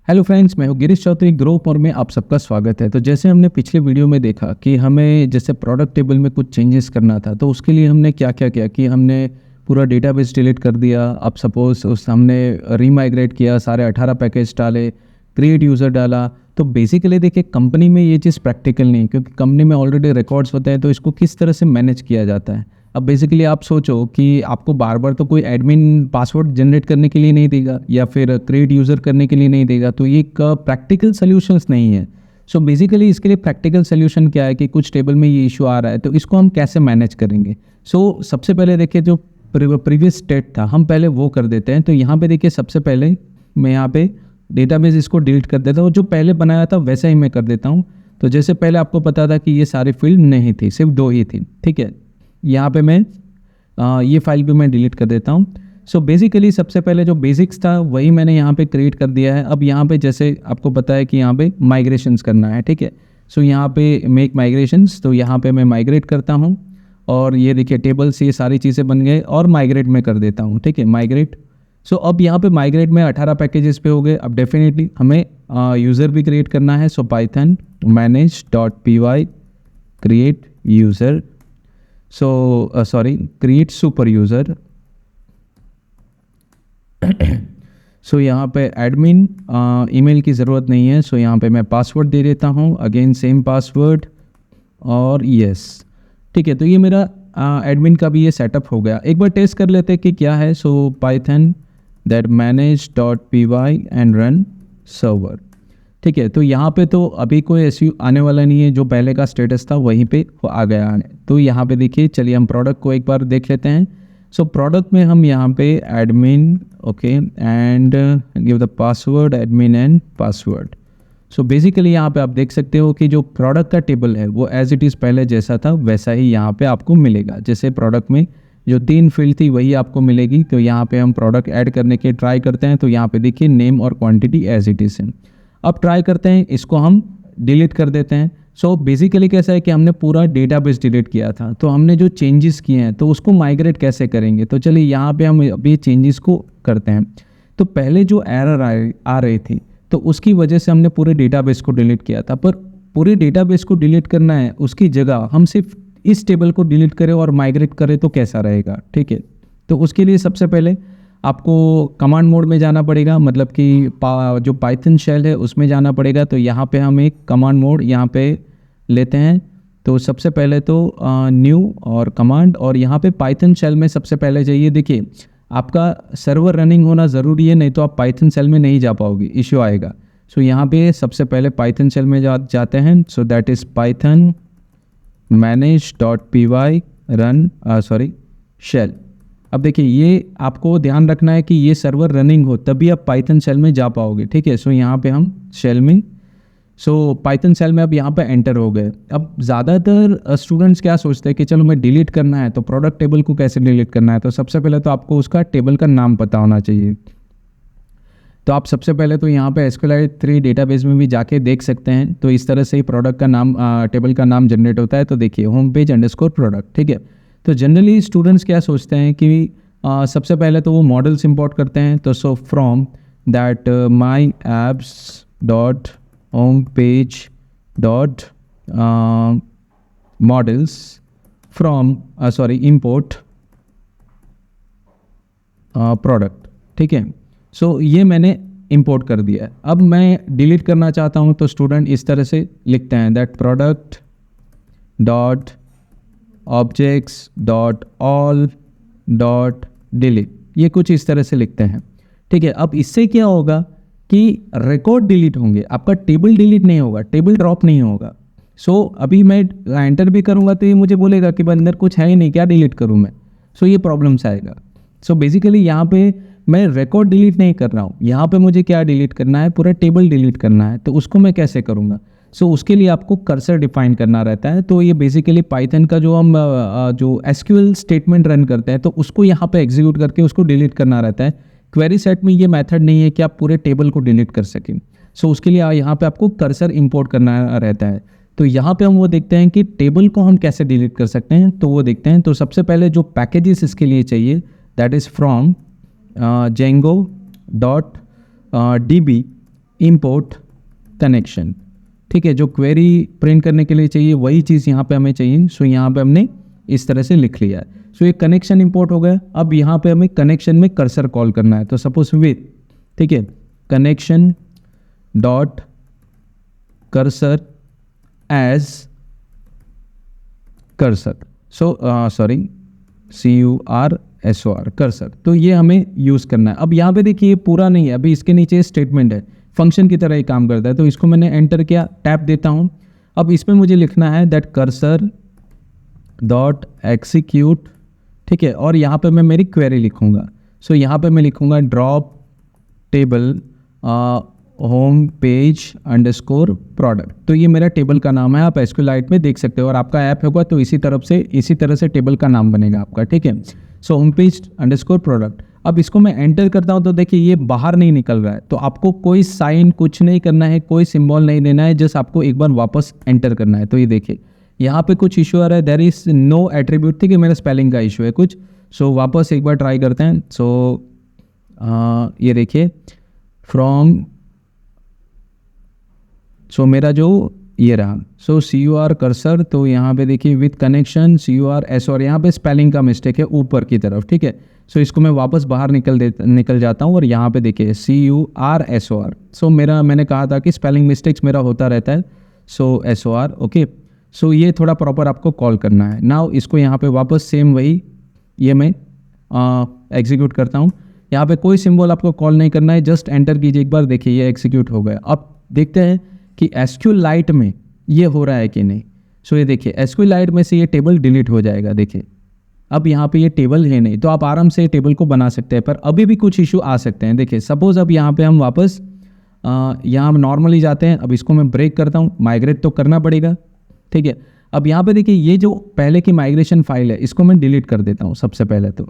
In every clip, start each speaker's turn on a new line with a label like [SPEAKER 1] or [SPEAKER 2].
[SPEAKER 1] Hello friends, मैं हूँ Girish Chaudhary. Grope और में आप सबका स्वागत है। तो जैसे हमने पिछले वीडियो में देखा कि हमें जैसे प्रोडक्ट टेबल में कुछ चेंजेस करना था, तो उसके लिए हमने क्या क्या किया कि हमने पूरा डेटाबेस डिलीट कर दिया। अब सपोज उस हमने रीमाइग्रेट किया, सारे 18 पैकेज डाले, क्रिएट यूज़र डाला। तो बेसिकली देखिए, कंपनी में ये चीज़ प्रैक्टिकल नहीं, क्योंकि कंपनी में ऑलरेडी रिकॉर्ड्स होते हैं, तो इसको किस तरह से मैनेज किया जाता है। अब बेसिकली आप सोचो कि आपको बार बार तो कोई एडमिन पासवर्ड जनरेट करने के लिए नहीं देगा या फिर क्रिएट यूज़र करने के लिए नहीं देगा, तो ये एक प्रैक्टिकल सॉल्यूशंस नहीं है। सो बेसिकली इसके लिए प्रैक्टिकल सॉल्यूशन क्या है कि कुछ टेबल में ये इशू आ रहा है, तो इसको हम कैसे मैनेज करेंगे। सबसे पहले देखिए, जो प्रीवियस स्टेट था हम पहले वो कर देते हैं। तो यहाँ पे देखिए, सबसे पहले मैं यहाँ पे डेटाबेस इसको डिलीट कर देता हूँ। जो पहले बनाया था वैसा ही मैं कर देता हूँ। तो जैसे पहले आपको पता था कि ये सारी फील्ड नहीं थी, सिर्फ 2 ही थी, ठीक है। यहाँ पे मैं ये फाइल भी मैं डिलीट कर देता हूँ। बेसिकली सबसे पहले जो बेसिक्स था वही मैंने यहाँ पे क्रिएट कर दिया है। अब यहाँ पे जैसे आपको पता है कि यहाँ पे माइग्रेशंस करना है, ठीक है। यहाँ पे मेक माइग्रेशंस, तो यहाँ पे मैं माइग्रेट करता हूँ और ये देखिए टेबल से ये सारी चीज़ें बन गए और माइग्रेट में कर देता हूँ, ठीक है, माइग्रेट। अब यहाँ पे माइग्रेट में 18 पैकेजेस पे हो गए। अब डेफिनेटली हमें यूज़र भी क्रिएट करना है। Python manage.py create user, create super user. यहाँ पे एडमिन ईमेल की ज़रूरत नहीं है। यहाँ पे मैं पासवर्ड दे देता हूँ, अगेन सेम पासवर्ड और यस, ठीक है। तो ये मेरा एडमिन का भी ये सेटअप हो गया। एक बार टेस्ट कर लेते हैं कि क्या है। Python that manage.py and run server, ठीक है। तो यहाँ पे तो अभी कोई इश्यू आने वाला नहीं है, जो पहले का स्टेटस था वहीं पे आ गया है। तो यहाँ पे देखिए, चलिए हम प्रोडक्ट को एक बार देख लेते हैं। प्रोडक्ट में हम यहाँ पे admin, okay, and give the password admin and password. Basically यहाँ पे आप देख सकते हो कि जो प्रोडक्ट का टेबल है वो एज इट इज़ पहले जैसा था वैसा ही यहाँ पे आपको मिलेगा। जैसे प्रोडक्ट में जो 3 फील्ड थी वही आपको मिलेगी। तो यहाँ पे हम प्रोडक्ट ऐड करने के ट्राई करते हैं। तो यहाँ पे देखिए, नेम और क्वांटिटी एज इट इज़ है। अब ट्राई करते हैं, इसको हम डिलीट कर देते हैं। बेसिकली कैसा है कि हमने पूरा डेटाबेस डिलीट किया था, तो हमने जो चेंजेस किए हैं तो उसको माइग्रेट कैसे करेंगे। तो चलिए यहाँ पे हम अभी चेंजेस को करते हैं। तो पहले जो एरर आ रही थी, तो उसकी वजह से हमने पूरे डेटाबेस को डिलीट किया था। पर पूरे डेटाबेस को डिलीट करना है, उसकी जगह हम सिर्फ इस टेबल को डिलीट करें और माइग्रेट करें तो कैसा रहेगा, ठीक है। तो उसके लिए सबसे पहले आपको कमांड मोड में जाना पड़ेगा, मतलब कि जो पाइथन शेल है उसमें जाना पड़ेगा। तो यहाँ पे हम एक कमांड मोड यहाँ पे लेते हैं। तो सबसे पहले तो न्यू और कमांड, और यहाँ पे पाइथन शेल में सबसे पहले जाइए। देखिए, आपका सर्वर रनिंग होना ज़रूरी है, नहीं तो आप पाइथन शेल में नहीं जा पाओगे, इश्यू आएगा। यहाँ पे सबसे पहले पाइथन शेल में जाते हैं। That is Python manage.py run shell. अब देखिए, ये आपको ध्यान रखना है कि ये सर्वर रनिंग हो तभी आप पाइथन शेल में जा पाओगे, ठीक है। यहाँ पे हम शेल में, पाइथन शेल में अब यहाँ पे एंटर हो गए। अब ज़्यादातर स्टूडेंट्स क्या सोचते हैं कि चलो मैं डिलीट करना है, तो प्रोडक्ट टेबल को कैसे डिलीट करना है। तो सबसे पहले तो आपको उसका टेबल का नाम पता होना चाहिए। तो आप सबसे पहले तो यहाँ पे SQLite 3 डेटाबेस में भी जाके देख सकते हैं। तो इस तरह से ही प्रोडक्ट का नाम, टेबल का नाम जनरेट होता है। तो देखिए, होम पेज अंडरस्कोर प्रोडक्ट, ठीक है। तो जनरली स्टूडेंट्स क्या सोचते हैं कि सबसे पहले तो वो मॉडल्स इंपोर्ट करते हैं। तो from that my apps dot home page dot models from import product, ठीक है। ये मैंने इंपोर्ट कर दिया है। अब मैं डिलीट करना चाहता हूँ, तो स्टूडेंट इस तरह से लिखते हैं that product dot objects dot all dot delete, ये कुछ इस तरह से लिखते हैं, ठीक है। अब इससे क्या होगा कि रिकॉर्ड डिलीट होंगे, आपका टेबल डिलीट नहीं होगा, टेबल ड्रॉप नहीं होगा। अभी मैं एंटर भी करूँगा तो ये मुझे बोलेगा कि अंदर कुछ है ही नहीं, क्या डिलीट करूँ मैं। ये प्रॉब्लम्स आएगा। बेसिकली यहाँ पे मैं रिकॉर्ड डिलीट नहीं कर रहा हूँ, यहाँ पे मुझे क्या डिलीट करना है, पूरा टेबल डिलीट करना है। तो उसको मैं कैसे करूँगा। उसके लिए आपको कर्सर डिफाइन करना रहता है। तो ये बेसिकली पाइथन का जो हम जो SQL स्टेटमेंट रन करते हैं, तो उसको यहाँ पे एग्जीक्यूट करके उसको डिलीट करना रहता है। क्वेरी सेट में ये मेथड नहीं है कि आप पूरे टेबल को डिलीट कर सकें। उसके लिए यहाँ पे आपको कर्सर इंपोर्ट करना रहता है। तो यहाँ पे हम वो देखते हैं कि टेबल को हम कैसे डिलीट कर सकते हैं, तो वो देखते हैं। तो सबसे पहले जो पैकेजेस इसके लिए चाहिए, that is from django.db import connection. ठीक है, जो क्वेरी प्रिंट करने के लिए चाहिए वही चीज़ यहाँ पे हमें चाहिए। सो यहाँ पे हमने इस तरह से लिख लिया है। सो ये कनेक्शन इंपोर्ट हो गया। अब यहाँ पे हमें कनेक्शन में कर्सर कॉल करना है। तो सपोज विथ, ठीक है, connection dot cursor as cursor, sorry CURSOR cursor. तो ये हमें यूज़ करना है। अब यहाँ पे देखिए ये पूरा नहीं है, अभी इसके नीचे स्टेटमेंट है, फंक्शन की तरह ही काम करता है। तो इसको मैंने एंटर किया, टैप देता हूँ। अब इसमें मुझे लिखना है दैट कर्सर डॉट एक्सिक्यूट, ठीक है, और यहाँ पे मैं मेरी क्वेरी लिखूँगा। सो यहाँ पे मैं लिखूँगा drop table home page underscore product. तो ये मेरा टेबल का नाम है, आप SQLite में देख सकते हो, और आपका ऐप होगा तो इसी तरह से टेबल का नाम बनेगा आपका। ठीक है, so home page underscore product. अब इसको मैं एंटर करता हूँ तो देखिए ये बाहर नहीं निकल रहा है। तो आपको कोई साइन कुछ नहीं करना है, कोई सिंबल नहीं देना है, जस्ट आपको एक बार वापस एंटर करना है। तो ये देखिए यहाँ पे कुछ इशू आ रहा है, देयर इज नो एट्रीब्यूट। ठीक है, मेरा स्पेलिंग का इशू है कुछ। सो वापस एक बार ट्राई करते हैं। सो ये देखिए फ्रॉम, सो मेरा जो ये रहा, सो CUR कर्सर। तो यहाँ पे देखिए विथ कनेक्शन CURSOR, यहाँ पे स्पेलिंग का मिस्टेक है ऊपर की तरफ। ठीक है, सो इसको मैं वापस बाहर निकल जाता हूँ, और यहाँ पे देखिए CURSOR। सो मैंने कहा था कि स्पेलिंग मिस्टेक्स मेरा होता रहता है। सो SOR, ओके। सो ये थोड़ा प्रॉपर आपको कॉल करना है। नाउ इसको यहाँ पे वापस सेम वही ये मैं एग्जीक्यूट करता हूँ। यहाँ पे कोई सिंबल आपको कॉल नहीं करना है, जस्ट एंटर कीजिए एक बार, देखिए ये एग्जीक्यूट हो गया। अब देखते हैं कि SQLite में ये हो रहा है कि नहीं। सो ये देखिए SQLite में से ये टेबल डिलीट हो जाएगा। देखिए अब यहाँ पे ये टेबल है नहीं, तो आप आराम से टेबल को बना सकते हैं, पर अभी भी कुछ इशू आ सकते हैं। देखिए सपोज अब यहाँ पे हम वापस यहाँ हम नॉर्मली जाते हैं। अब इसको मैं ब्रेक करता हूँ, माइग्रेट तो करना पड़ेगा। ठीक है, अब यहाँ पे देखिए ये जो पहले की माइग्रेशन फाइल है इसको मैं डिलीट कर देता हूँ सबसे पहले तो।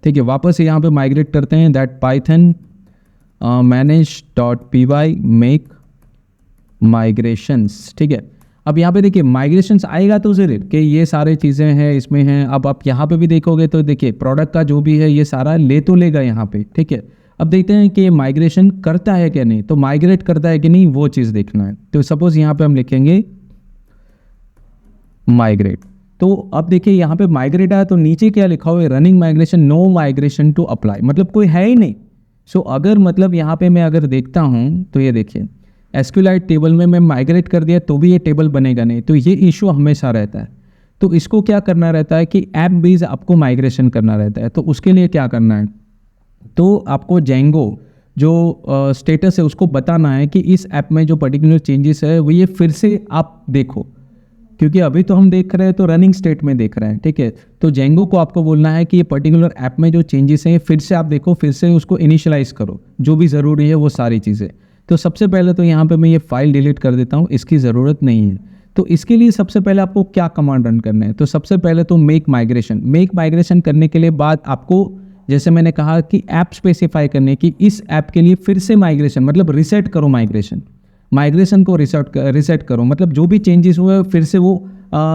[SPEAKER 1] ठीक है, वापस यहाँ पे माइग्रेट करते हैं, that Python manage.py make migrations. ठीक है, अब यहाँ पे देखिए माइग्रेशंस आएगा तो ज़रूर कि ये सारे चीज़ें हैं इसमें हैं। अब आप यहाँ पे भी देखोगे तो देखिए प्रोडक्ट का जो भी है ये सारा ले तो लेगा यहाँ पे। ठीक है, अब देखते हैं कि माइग्रेशन करता है कि नहीं, तो माइग्रेट करता है कि नहीं वो चीज़ देखना है। तो सपोज यहाँ पे हम लिखेंगे माइग्रेट। तो अब देखिए यहाँ पे माइग्रेट आया तो नीचे क्या लिखा हुआ है, running migration, no migration to apply, मतलब कोई है ही नहीं। सो अगर मतलब यहाँ पे मैं अगर देखता हूँ तो ये देखिए SQLite टेबल में मैं माइग्रेट कर दिया तो भी ये टेबल बनेगा नहीं। तो ये इशू हमेशा रहता है। तो इसको क्या करना रहता है कि ऐप बेस आपको माइग्रेशन करना रहता है। तो उसके लिए क्या करना है, तो आपको जेंगो जो स्टेटस है उसको बताना है कि इस ऐप में जो पर्टिकुलर चेंजेस है वो ये फिर से आप देखो, क्योंकि अभी तो हम देख रहे हैं तो रनिंग स्टेट में देख रहे हैं। ठीक है, तो जेंगो को आपको बोलना है कि ये पर्टिकुलर ऐप में जो चेंजेस हैं फिर से आप देखो, फिर से उसको इनिशियलाइज करो, जो भी ज़रूरी है वो सारी चीज़ें। तो सबसे पहले तो यहाँ पे मैं ये फाइल डिलीट कर देता हूँ, इसकी ज़रूरत नहीं है। तो इसके लिए सबसे पहले आपको क्या कमांड रन करना है, तो सबसे पहले तो मेक माइग्रेशन करने के लिए बाद आपको जैसे मैंने कहा कि ऐप स्पेसिफाई करने की, इस ऐप के लिए फिर से माइग्रेशन मतलब रिसेट करो, माइग्रेशन को रिसेट करो, मतलब जो भी चेंजेस हुए फिर से वो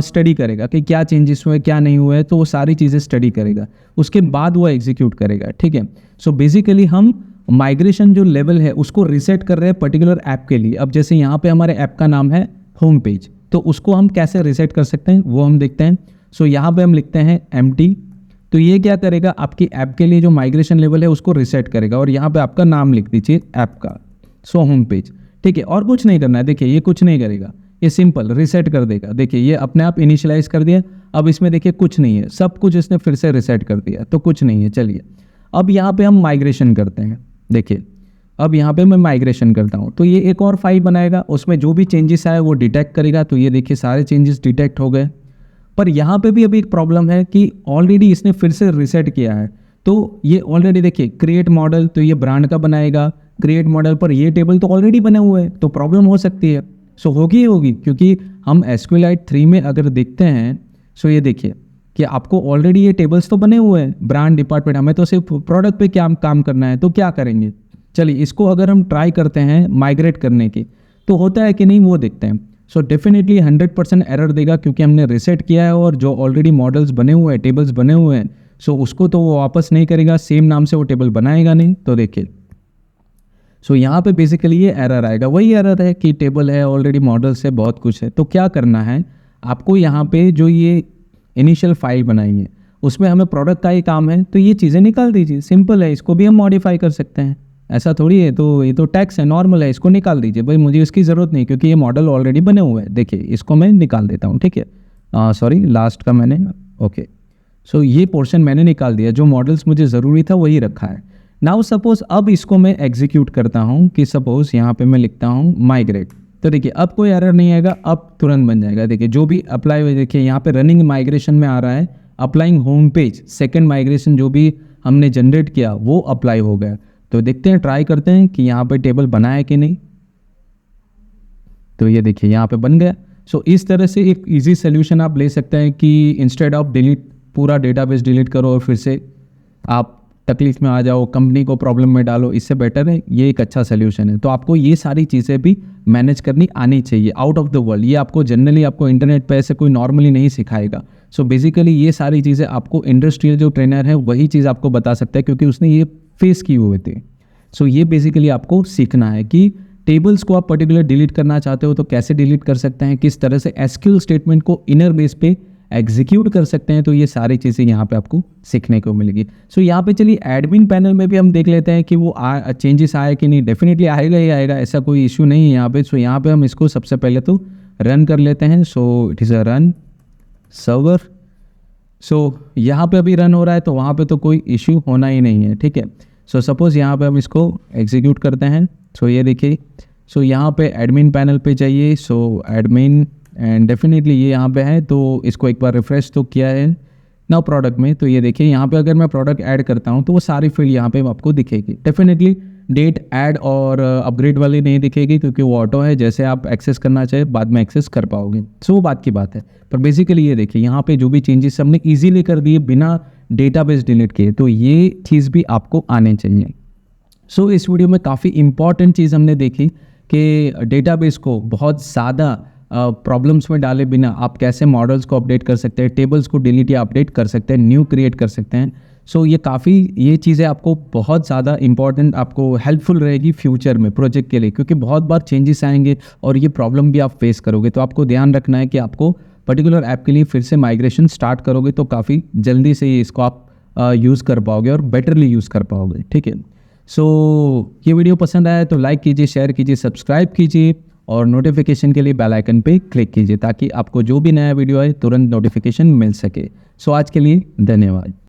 [SPEAKER 1] स्टडी करेगा कि क्या चेंजेस हुए क्या नहीं हुए, तो वो सारी चीज़ें स्टडी करेगा, उसके बाद वो एग्जीक्यूट करेगा। ठीक है, सो बेसिकली हम माइग्रेशन जो लेवल है उसको रिसेट कर रहे हैं पर्टिकुलर ऐप के लिए। अब जैसे यहाँ पे हमारे ऐप का नाम है होम पेज, तो उसको हम कैसे रिसेट कर सकते हैं वो हम देखते हैं। सो यहाँ पे हम लिखते हैं empty, तो ये क्या करेगा आपकी ऐप के लिए जो माइग्रेशन लेवल है उसको रिसेट करेगा, और यहाँ पे आपका नाम लिख दीजिए ऐप का, सो होम पेज। ठीक है, और कुछ नहीं करना है। देखिए ये कुछ नहीं करेगा, ये सिंपल रिसेट कर देगा। देखिए ये अपने आप इनिशियलाइज कर दिया। अब इसमें देखिए कुछ नहीं है, सब कुछ इसने फिर से रिसेट कर दिया, तो कुछ नहीं है। चलिए अब यहाँ पे हम माइग्रेशन करते हैं। देखिए अब यहाँ पे मैं माइग्रेशन करता हूँ तो ये एक और फाइल बनाएगा, उसमें जो भी चेंजेस आए वो डिटेक्ट करेगा। तो ये देखिए सारे चेंजेस डिटेक्ट हो गए, पर यहाँ पे भी अभी एक प्रॉब्लम है कि ऑलरेडी इसने फिर से रिसेट किया है। तो ये ऑलरेडी देखिए क्रिएट मॉडल, तो ये ब्रांड का बनाएगा क्रिएट मॉडल, पर ये टेबल तो ऑलरेडी बने हुए हैं, तो प्रॉब्लम हो सकती है। सो होगी क्योंकि हम SQLite 3 में अगर देखते हैं, सो ये देखिए कि आपको ऑलरेडी ये टेबल्स तो बने हुए हैं, ब्रांड डिपार्टमेंट, हमें तो सिर्फ प्रोडक्ट पे क्या काम करना है, तो क्या करेंगे। चलिए इसको अगर हम ट्राई करते हैं माइग्रेट करने की, तो होता है कि नहीं वो देखते हैं। सो डेफिनेटली 100% एरर देगा, क्योंकि हमने रिसेट किया है और जो ऑलरेडी मॉडल्स बने हुए हैं, टेबल्स बने हुए हैं, सो उसको तो वो वापस नहीं करेगा, सेम नाम से वो टेबल बनाएगा नहीं। तो देखिए सो यहाँ पे बेसिकली ये एरर आएगा, वही एरर है कि टेबल है ऑलरेडी, मॉडल्स है, बहुत कुछ है। तो क्या करना है आपको, यहाँ पे जो ये इनिशियल फाइल बनाई है उसमें हमें प्रोडक्ट का ही काम है, तो ये चीज़ें निकाल दीजिए, सिंपल है। इसको भी हम मॉडिफाई कर सकते हैं, ऐसा थोड़ी है। तो ये तो टैक्स है, नॉर्मल है, इसको निकाल दीजिए भाई, मुझे इसकी ज़रूरत नहीं, क्योंकि ये मॉडल ऑलरेडी बने हुए हैं। देखिए इसको मैं निकाल देता हूँ, ठीक है। सॉरी, लास्ट का मैंने, ओके। सो ये पोर्शन मैंने निकाल दिया, जो मॉडल्स मुझे ज़रूरी था वही रखा है। नाउ सपोज अब इसको मैं एग्जीक्यूट करता हूँ कि सपोज यहाँ पे मैं लिखता हूँ माइग्रेट, तो देखिए अब कोई एरर नहीं आएगा, अब तुरंत बन जाएगा। देखिए जो भी अप्लाई हुए, देखिए यहाँ पे रनिंग माइग्रेशन में आ रहा है, applying home page, second migration जो भी हमने जनरेट किया वो अप्लाई हो गया। तो देखते हैं, ट्राई करते हैं कि यहाँ पे टेबल बना है कि नहीं। तो ये देखिए यहाँ पे बन गया। सो इस तरह से एक इजी सोल्यूशन आप ले सकते हैं कि इंस्टेड ऑफ डिलीट, पूरा डेटाबेस डिलीट करो और फिर से आप तकलीफ में आ जाओ, कंपनी को प्रॉब्लम में डालो, इससे बेटर है ये एक अच्छा सोल्यूशन है। तो आपको ये सारी चीज़ें भी मैनेज करनी आनी चाहिए आउट ऑफ द वर्ल्ड। ये आपको जनरली आपको इंटरनेट पे ऐसे कोई नॉर्मली नहीं सिखाएगा। सो बेसिकली ये सारी चीज़ें आपको इंडस्ट्रियल जो ट्रेनर है वही चीज़ आपको बता सकता है, क्योंकि उसने ये फेस की हुए थे। सो ये बेसिकली आपको सीखना है कि टेबल्स को आप पर्टिकुलर डिलीट करना चाहते हो तो कैसे डिलीट कर सकते हैं, किस तरह से एसक्यूएल स्टेटमेंट को इनर बेस पे एग्जीक्यूट कर सकते हैं। तो ये सारी चीज़ें यहाँ पे आपको सीखने को मिलेगी। सो यहाँ पे चलिए एडमिन पैनल में भी हम देख लेते हैं कि वो चेंजेस आए कि नहीं। डेफिनेटली आएगा ही आएगा, ऐसा कोई इशू नहीं है यहाँ पे। सो यहाँ पे हम इसको सबसे पहले तो रन कर लेते हैं। So it is a run server. So यहाँ पे अभी रन हो रहा है, तो वहाँ पे तो कोई इशू होना ही नहीं है, ठीक है। सो सपोज़ यहाँ पे हम इसको एग्जीक्यूट करते हैं। सो ये देखिए, सो यहाँ पे एडमिन पैनल पे जाइए। सो एडमिन, एंड डेफिनेटली ये यहाँ पे है, तो इसको एक बार रिफ्रेश तो किया है नाउ प्रोडक्ट में। तो ये देखिए यहाँ पे अगर मैं प्रोडक्ट ऐड करता हूँ तो वो सारी फील्ड यहाँ पे आपको दिखेगी। डेफिनेटली डेट ऐड और अपग्रेड वाली नहीं दिखेगी, क्योंकि वो ऑटो है, जैसे आप एक्सेस करना चाहे बाद में एक्सेस कर पाओगे। सो वो बात की बात है। पर बेसिकली ये देखिए यहाँ पे जो भी चेंजेस हमने ईजिली कर दिए बिना डेटाबेस डिलीट किए, तो ये चीज़ भी आपको आने चाहिए। सो इस वीडियो में काफ़ी इंपॉर्टेंट चीज़ हमने देखी कि डेटाबेस को बहुत ज़्यादा प्रॉब्लम्स में डाले बिना आप कैसे मॉडल्स को अपडेट कर सकते हैं, टेबल्स को डिलीट या अपडेट कर सकते हैं, न्यू क्रिएट कर सकते हैं। सो ये चीज़ें आपको बहुत ज़्यादा इंपॉर्टेंट, आपको हेल्पफुल रहेगी फ्यूचर में प्रोजेक्ट के लिए, क्योंकि बहुत बार चेंजेस आएंगे और ये प्रॉब्लम भी आप फेस करोगे। तो आपको ध्यान रखना है कि आपको पर्टिकुलर ऐप के लिए फिर से माइग्रेशन स्टार्ट करोगे तो काफ़ी जल्दी से इसको आप यूज़ कर पाओगे और बेटरली यूज़ कर पाओगे, ठीक है। सो ये वीडियो पसंद आया तो लाइक कीजिए, शेयर कीजिए, सब्सक्राइब कीजिए और नोटिफिकेशन के लिए बेल आइकन पे क्लिक कीजिए, ताकि आपको जो भी नया वीडियो आए तुरंत नोटिफिकेशन मिल सके। सो आज के लिए धन्यवाद।